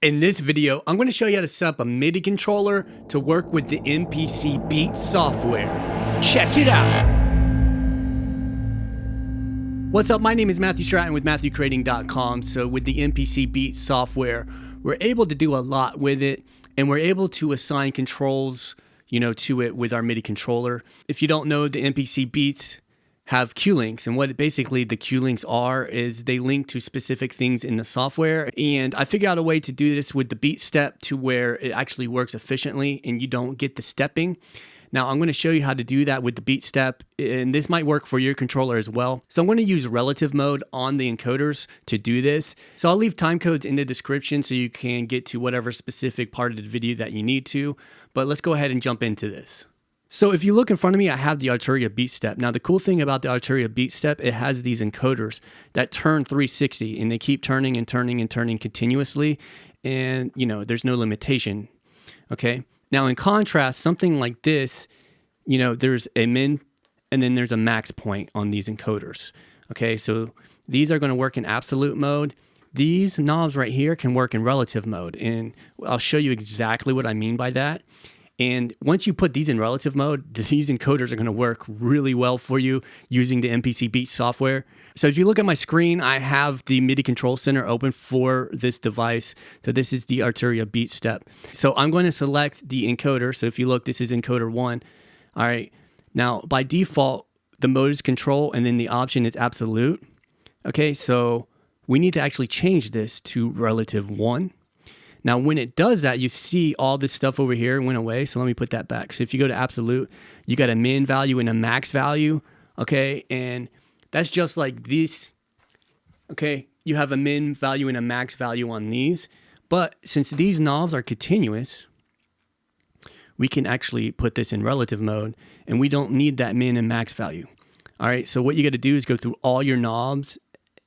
In this video, I'm going to show you how to set up a MIDI controller to work with the MPC Beats software. Check it out! What's up? My name is Matthew Stratton with MatthewCreating.com. So with the MPC Beats software, we're able to do a lot with it, and we're able to assign controls, to it with our MIDI controller. If you don't know, the MPC Beats have Qlinks, and what basically the Qlinks are is they link to specific things in the software. And I figured out a way to do this with the Beatstep to where it actually works efficiently and you don't get the stepping. Now I'm going to show you how to do that with the Beatstep, and this might work for your controller as well. So I'm going to use relative mode on the encoders to do this. So I'll leave time codes in the description so you can get to whatever specific part of the video that you need to. But let's go ahead and jump into this. So if you look in front of me, I have the Arturia Beatstep. Now the cool thing about the Arturia Beatstep, it has these encoders that turn 360 and they keep turning and turning and turning continuously. And there's no limitation, okay? Now in contrast, something like this, there's a min and then there's a max point on these encoders, okay? So these are gonna work in absolute mode. These knobs right here can work in relative mode, and I'll show you exactly what I mean by that. And once you put these in relative mode, these encoders are going to work really well for you using the MPC Beats software. So if you look at my screen, I have the MIDI control center open for this device. So this is the Arturia Beatstep. So I'm going to select the encoder. So if you look, this is encoder 1. All right. Now, by default, the mode is control and then the option is absolute. Okay, so we need to actually change this to relative 1. Now, when it does that, you see all this stuff over here went away. So let me put that back. So if you go to absolute, you got a min value and a max value. Okay. And that's just like this. Okay. You have a min value and a max value on these. But since these knobs are continuous, we can actually put this in relative mode and we don't need that min and max value. All right. So what you got to do is go through all your knobs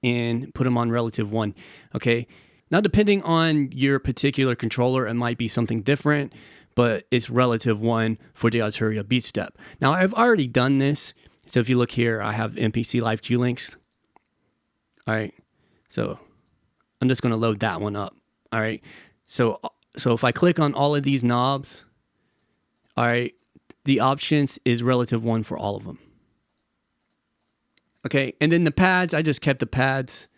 and put them on relative 1. Okay. Now, depending on your particular controller, it might be something different, but it's relative 1 for the Arturia Beatstep. Now, I've already done this. So if you look here, I have MPC Live Qlinks. All right. So I'm just going to load that one up. All right. So if I click on all of these knobs, all right, the options is relative 1 for all of them. Okay. And then the pads, I just kept the pads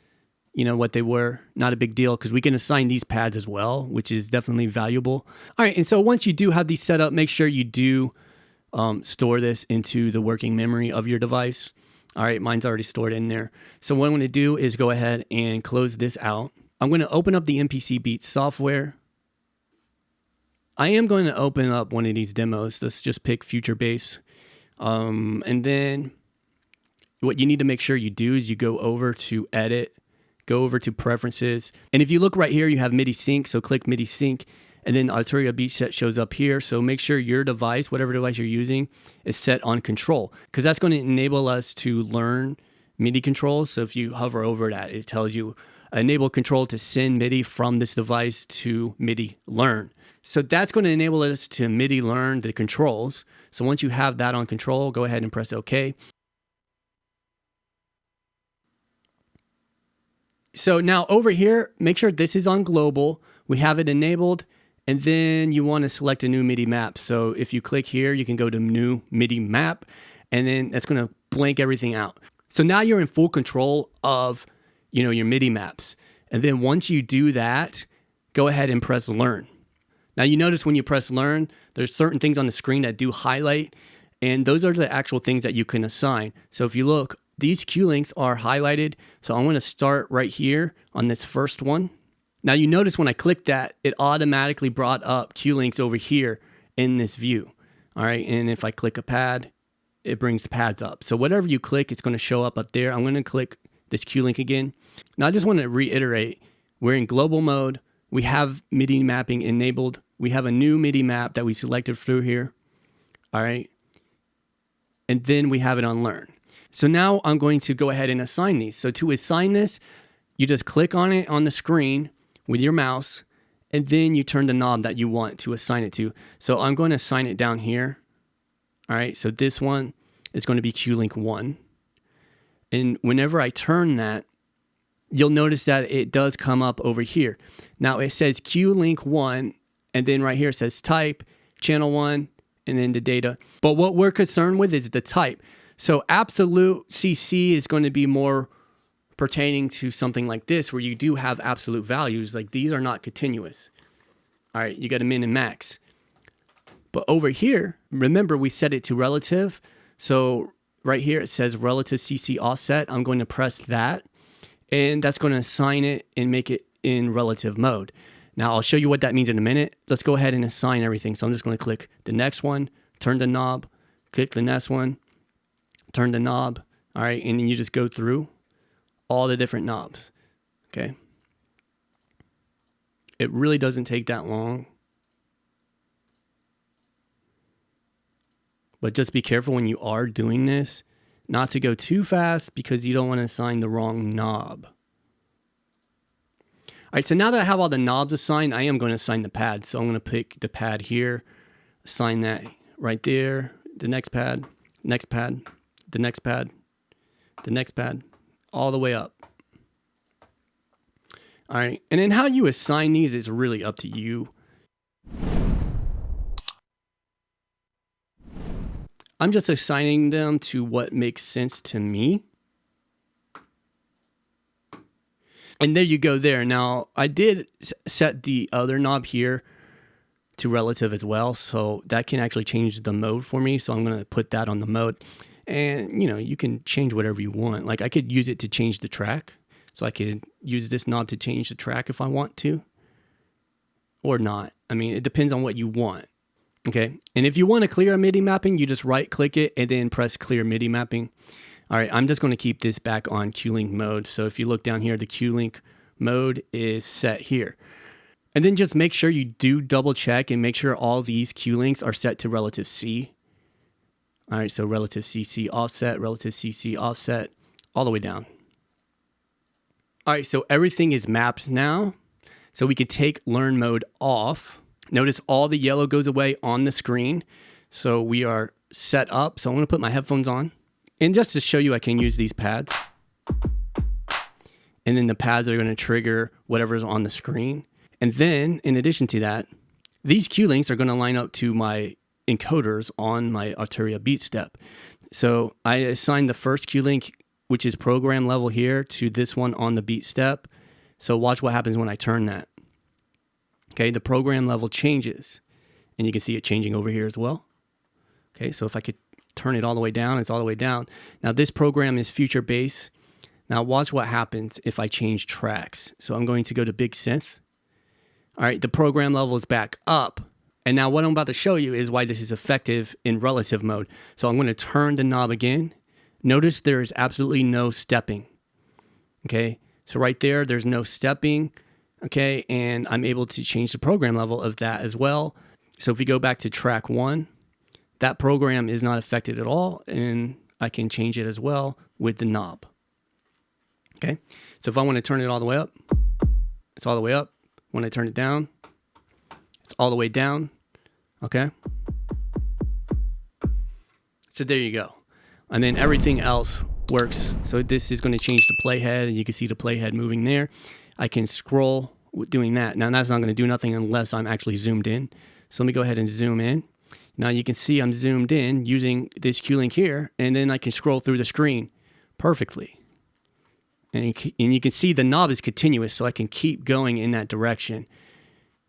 what they were, not a big deal, because we can assign these pads as well, which is definitely valuable. All right, and so once you do have these set up, make sure you do store this into the working memory of your device. All right, mine's already stored in there. So what I'm going to do is go ahead and close this out. I'm going to open up the MPC Beats software. I am going to open up one of these demos. Let's just pick Future Bass. And then what you need to make sure you do is you go over to Edit, go over to Preferences. And if you look right here, you have MIDI Sync. So click MIDI Sync, and then Arturia Beatstep shows up here. So make sure your device, whatever device you're using, is set on control, because that's going to enable us to learn MIDI controls. So if you hover over that, it tells you enable control to send MIDI from this device to MIDI learn. So that's going to enable us to MIDI learn the controls. So once you have that on control, go ahead and press OK. So now over here, make sure this is on global. We have it enabled, and then you want to select a new MIDI map. So if you click here, you can go to new MIDI map, and then that's going to blank everything out. So now you're in full control of, your MIDI maps. And then once you do that, go ahead and press learn. Now you notice when you press learn, there's certain things on the screen that do highlight, and those are the actual things that you can assign. So if you look, these Qlinks are highlighted. So I'm going to start right here on this first one. Now you notice when I clicked that, it automatically brought up Qlinks over here in this view. All right. And if I click a pad, it brings the pads up. So whatever you click, it's going to show up there. I'm going to click this Qlink again. Now I just want to reiterate, we're in global mode. We have MIDI mapping enabled. We have a new MIDI map that we selected through here. All right. And then we have it on learn. So now I'm going to go ahead and assign these. So to assign this, you just click on it on the screen with your mouse, and then you turn the knob that you want to assign it to. So I'm going to assign it down here. All right, so this one is going to be Qlink 1. And whenever I turn that, you'll notice that it does come up over here. Now it says Qlink 1, and then right here it says type, channel 1, and then the data. But what we're concerned with is the type. So absolute CC is going to be more pertaining to something like this, where you do have absolute values. Like these are not continuous. All right, you got a min and max. But over here, remember we set it to relative. So right here it says relative CC offset. I'm going to press that, and that's going to assign it and make it in relative mode. Now I'll show you what that means in a minute. Let's go ahead and assign everything. So I'm just going to click the next one, turn the knob, click the next one, turn the knob. All right, and then you just go through all the different knobs. Okay. It really doesn't take that long. But just be careful when you are doing this, not to go too fast, because you don't want to assign the wrong knob. All right, so now that I have all the knobs assigned, I am going to assign the pad. So I'm going to pick the pad here, assign that right there, the next pad, the next pad, the next pad, all the way up. All right, and then how you assign these is really up to you. I'm just assigning them to what makes sense to me. And there you go there. Now, I did set the other knob here to relative as well, so that can actually change the mode for me. So I'm going to put that on the mode. And, you know, you can change whatever you want. Like I could use it to change the track. So I could use this knob to change the track if I want to, or not. I mean, it depends on what you want. Okay, and if you want to clear a MIDI mapping, you just right click it and then press clear MIDI mapping. All right, I'm just going to keep this back on Qlink mode. So if you look down here, the Qlink mode is set here. And then just make sure you do double check and make sure all these Qlinks are set to relative C. All right, so relative CC offset, relative CC offset, all the way down. All right, so everything is mapped now. So we could take learn mode off. Notice all the yellow goes away on the screen. So we are set up. So I'm going to put my headphones on. And just to show you, I can use these pads. And then the pads are going to trigger whatever's on the screen. And then, in addition to that, these Qlinks are going to line up to my encoders on my Arturia Beatstep. So I assigned the first Qlink, which is program level here, to this one on the Beatstep. So watch what happens when I turn that. Okay, the program level changes, and you can see it changing over here as well. Okay, so if I could turn it all the way down, it's all the way down. Now this program is future bass. Now watch what happens if I change tracks. So I'm going to go to Big Synth. All right, the program level is back up. And now what I'm about to show you is why this is effective in relative mode. So I'm going to turn the knob again. Notice there is absolutely no stepping. Okay, so right there, there's no stepping. Okay, and I'm able to change the program level of that as well. So if we go back to track 1, that program is not affected at all, and I can change it as well with the knob. Okay, so if I want to turn it all the way up, it's all the way up. When I turn it down, it's all the way down. Okay, so there you go. And then everything else works. So this is going to change the playhead, and you can see the playhead moving there. I can scroll with doing that. Now that's not going to do nothing unless I'm actually zoomed in. So let me go ahead and zoom in. Now you can see I'm zoomed in using this Qlink here, and then I can scroll through the screen perfectly. And you can see the knob is continuous, so I can keep going in that direction.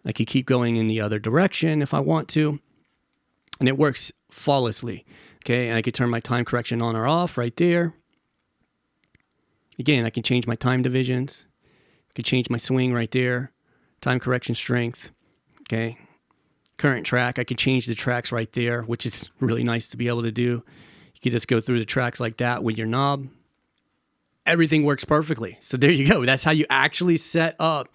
I can keep going in the other direction if I want to, and it works flawlessly. Okay, and I could turn my time correction on or off right there. Again, I can change my time divisions. Could change my swing right there, time correction strength, okay, current track. I could change the tracks right there, which is really nice to be able to do. You could just go through the tracks like that with your knob. Everything works perfectly. So there you go. That's how you actually set up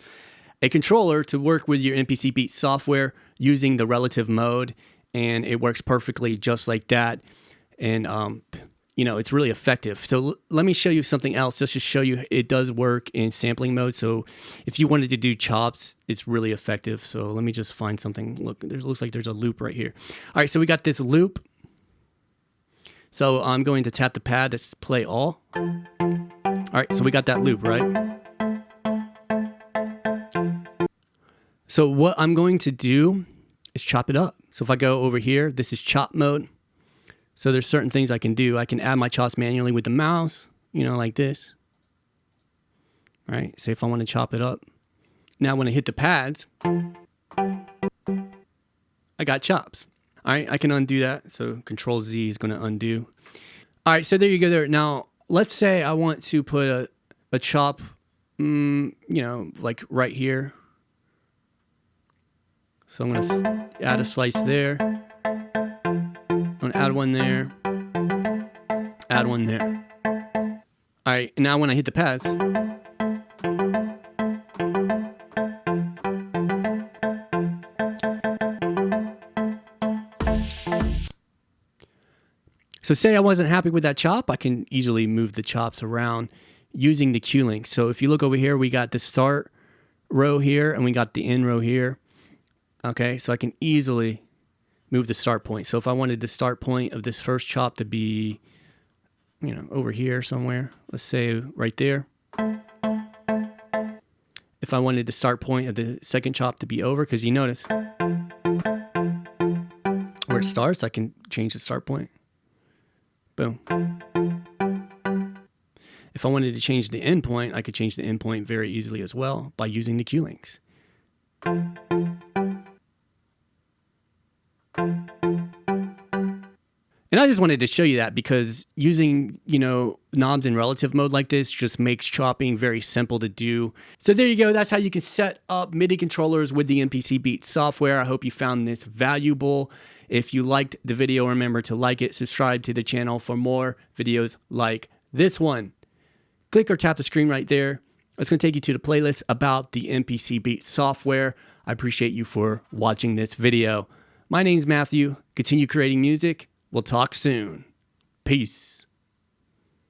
a controller to work with your MPC Beats software using the relative mode, and it works perfectly just like that. And you know, it's really effective. So let me show you something else just to show you it does work in sampling mode. So if you wanted to do chops, it's really effective. So let me just find something. Look, there looks like there's a loop right here. All right, so we got this loop. So I'm going to tap the pad to play all. All right, so we got that loop, right? So what I'm going to do is chop it up. So if I go over here, this is chop mode. So there's certain things I can do. I can add my chops manually with the mouse, you know, like this. All right, say if I want to chop it up. Now when I hit the pads, I got chops. All right, I can undo that. So Control Z is going to undo. All right, so there you go there. Now, let's say I want to put a chop, you know, like right here. So I'm going to add a slice there. I'm going to add one there. Add one there. All right, and now when I hit the pads, so say I wasn't happy with that chop, I can easily move the chops around using the Qlinks. So if you look over here, we got the start row here and we got the end row here. Okay, so I can easily move the start point. So if I wanted the start point of this first chop to be, you know, over here somewhere, let's say right there. If I wanted the start point of the second chop to be over, because you notice where it starts, I can change the start point. Boom. If I wanted to change the end point, I could change the end point very easily as well by using the Qlinks. And I just wanted to show you that because using, you know, knobs in relative mode like this just makes chopping very simple to do. So there you go. That's how you can set up MIDI controllers with the MPC Beats software. I hope you found this valuable. If you liked the video, remember to like it, subscribe to the channel for more videos like this one. Click or tap the screen right there. It's going to take you to the playlist about the MPC Beats software. I appreciate you for watching this video. My name's Matthew. Continue creating music. We'll talk soon. Peace.